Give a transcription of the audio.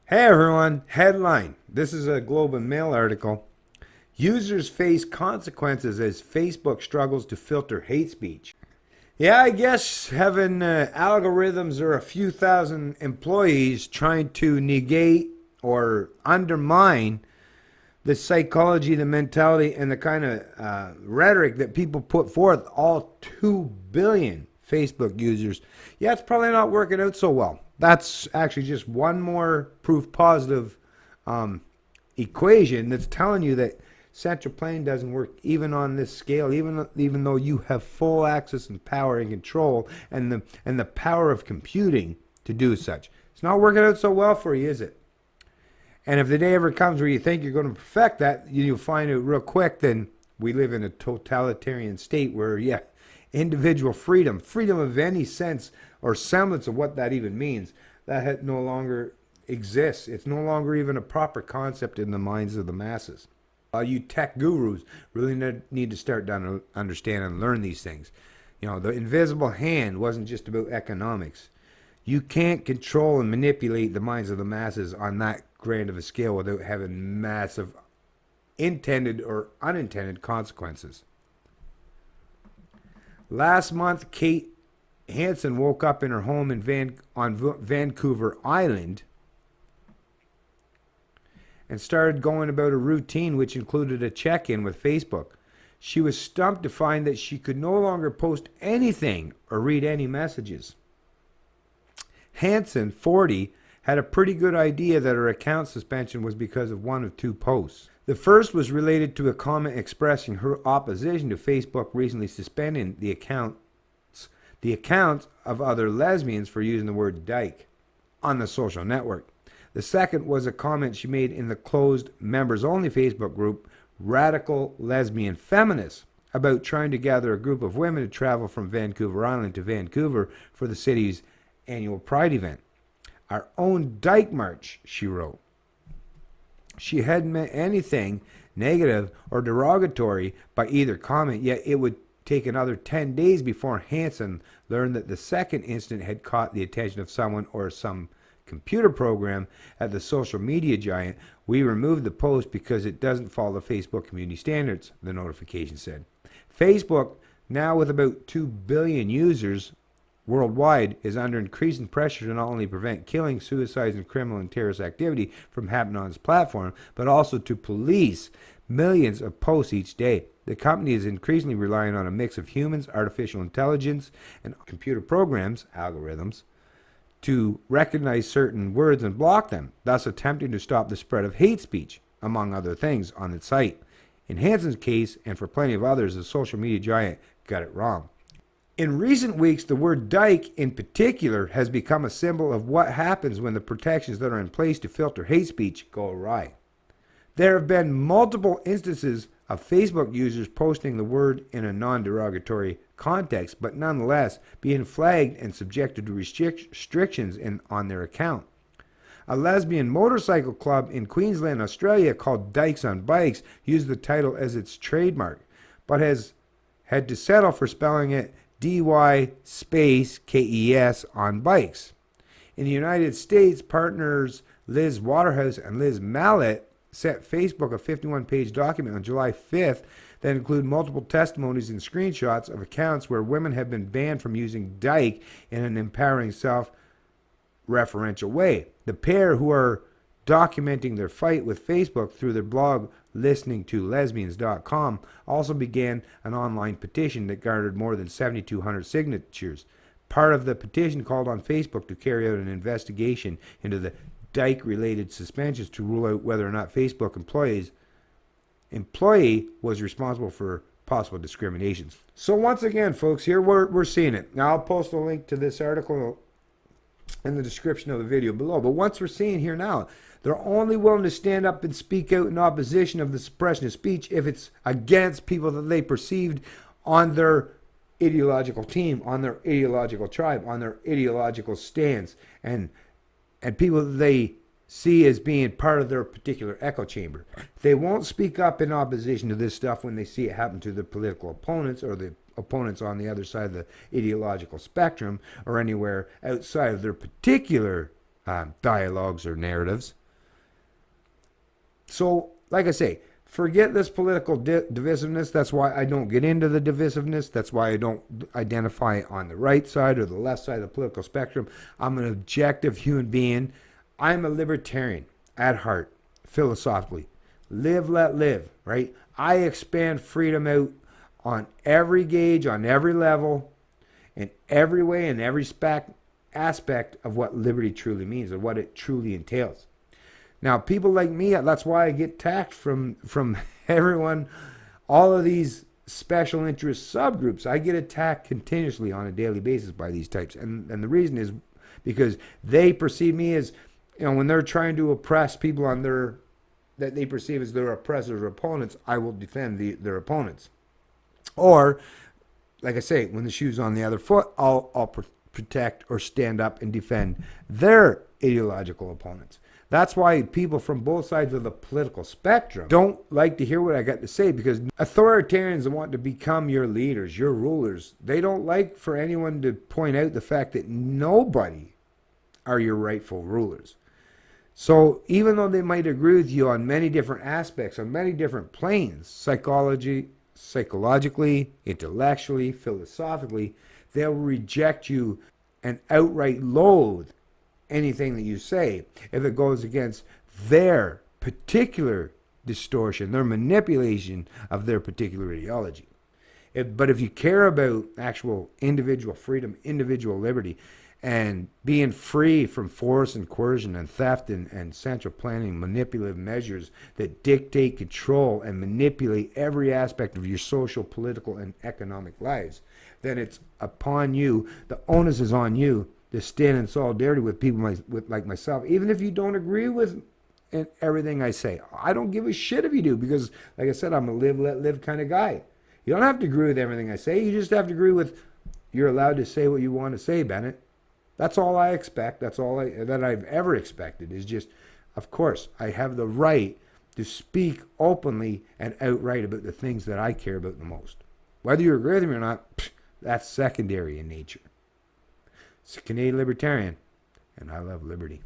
Hey everyone, headline. This is a Globe and Mail article. Users face consequences as Facebook struggles to filter hate speech. Yeah, I guess having algorithms or a few thousand employees trying to negate or undermine the psychology, the mentality, and the kind of rhetoric that people put forth, all 2 billion Facebook users, yeah, it's probably not working out so well. That's actually just one more proof positive equation that's telling you that central planning doesn't work even on this scale, even though you have full access and power and control and the power of computing to do such. It's not working out so well for you, is it? And if the day ever comes where you think you're going to perfect that, you'll find out real quick, then we live in a totalitarian state where, yeah, individual freedom of any sense or semblance of what that even means, that no longer exists. It's no longer even a proper concept in the minds of the masses. You tech gurus really need to start to understand and learn these things. You know, the invisible hand wasn't just about economics. You can't control and manipulate the minds of the masses on that grand of a scale without having massive intended or unintended consequences. Last month, Kate Hansen woke up in her home on Vancouver Island and started going about a routine which included a check-in with Facebook. She was stumped to find that she could no longer post anything or read any messages. Hansen, 40, had a pretty good idea that her account suspension was because of one of two posts. The first was related to a comment expressing her opposition to Facebook recently suspending the accounts of other lesbians for using the word dyke on the social network. The second was a comment she made in the closed members-only Facebook group Radical Lesbian Feminists about trying to gather a group of women to travel from Vancouver Island to Vancouver for the city's annual Pride event. Our own Dyke March, she wrote. She hadn't meant anything negative or derogatory by either comment, yet it would take another 10 days before Hansen learned that the second incident had caught the attention of someone or some computer program at the social media giant. We removed the post because it doesn't follow Facebook community standards, the notification said. Facebook, now with about 2 billion users worldwide, is under increasing pressure to not only prevent killing, suicides, and criminal and terrorist activity from happening on its platform, but also to police millions of posts each day. The company is increasingly relying on a mix of humans, artificial intelligence, and computer programs, algorithms, to recognize certain words and block them, thus attempting to stop the spread of hate speech, among other things, on its site. In Hansen's case, and for plenty of others, the social media giant got it wrong. In recent weeks, the word dyke in particular has become a symbol of what happens when the protections that are in place to filter hate speech go awry. There have been multiple instances of Facebook users posting the word in a non-derogatory context, but nonetheless being flagged and subjected to restrictions on their account. A lesbian motorcycle club in Queensland, Australia, called Dykes on Bikes, used the title as its trademark, but has had to settle for spelling it DY space KES on bikes. In the United States, partners Liz Waterhouse and Liz Mallet sent Facebook a 51-page document on July 5th that include multiple testimonies and screenshots of accounts where women have been banned from using dyke in an empowering self-referential way. The pair, who are documenting their fight with Facebook through their blog listeningtolesbians.com, also began an online petition that garnered more than 7,200 signatures. Part of the petition called on Facebook to carry out an investigation into the dyke-related suspensions to rule out whether or not Facebook employee was responsible for possible discriminations. So once again, folks, here we're seeing it. Now I'll post a link to this article in the description of the video below. But once we're seeing here now, they're only willing to stand up and speak out in opposition of the suppression of speech if it's against people that they perceived on their ideological team, on their ideological tribe, on their ideological stance, and people that they see as being part of their particular echo chamber. They won't speak up in opposition to this stuff when they see it happen to their political opponents or the opponents on the other side of the ideological spectrum or anywhere outside of their particular dialogues or narratives. So, like I say, forget this political divisiveness. That's why I don't get into the divisiveness. That's why I don't identify on the right side or the left side of the political spectrum. I'm an objective human being. I'm a libertarian at heart, philosophically. Live, let live, right? I expand freedom out on every gauge, on every level, in every way, in every aspect of what liberty truly means and what it truly entails. Now, people like me, that's why I get attacked from everyone, all of these special interest subgroups. I get attacked continuously on a daily basis by these types. And the reason is because they perceive me as, when they're trying to oppress people on that they perceive as their oppressors or opponents, I will defend their opponents. Or, like I say, when the shoe's on the other foot, I'll protect or stand up and defend their ideological opponents. That's why people from both sides of the political spectrum don't like to hear what I got to say, because authoritarians want to become your leaders, your rulers. They don't like for anyone to point out the fact that nobody are your rightful rulers. So even though they might agree with you on many different aspects, on many different planes, psychologically, intellectually, philosophically, they'll reject you and outright loathe anything that you say if it goes against their particular distortion, their manipulation of their particular ideology. But if you care about actual individual freedom, individual liberty, and being free from force and coercion and theft and central planning, manipulative measures that dictate, control, and manipulate every aspect of your social, political, and economic lives, then it's upon you, the onus is on you to stand in solidarity with people like myself, even if you don't agree with everything I say. I don't give a shit if you do, because, like I said, I'm a live, let live kind of guy. You don't have to agree with everything I say. You just have to agree with, you're allowed to say what you want to say, Bennett. That's all I expect. That's all that I've ever expected, is just, of course, I have the right to speak openly and outright about the things that I care about the most. Whether you agree with me or not, that's secondary in nature. It's a Canadian Libertarian, and I love liberty.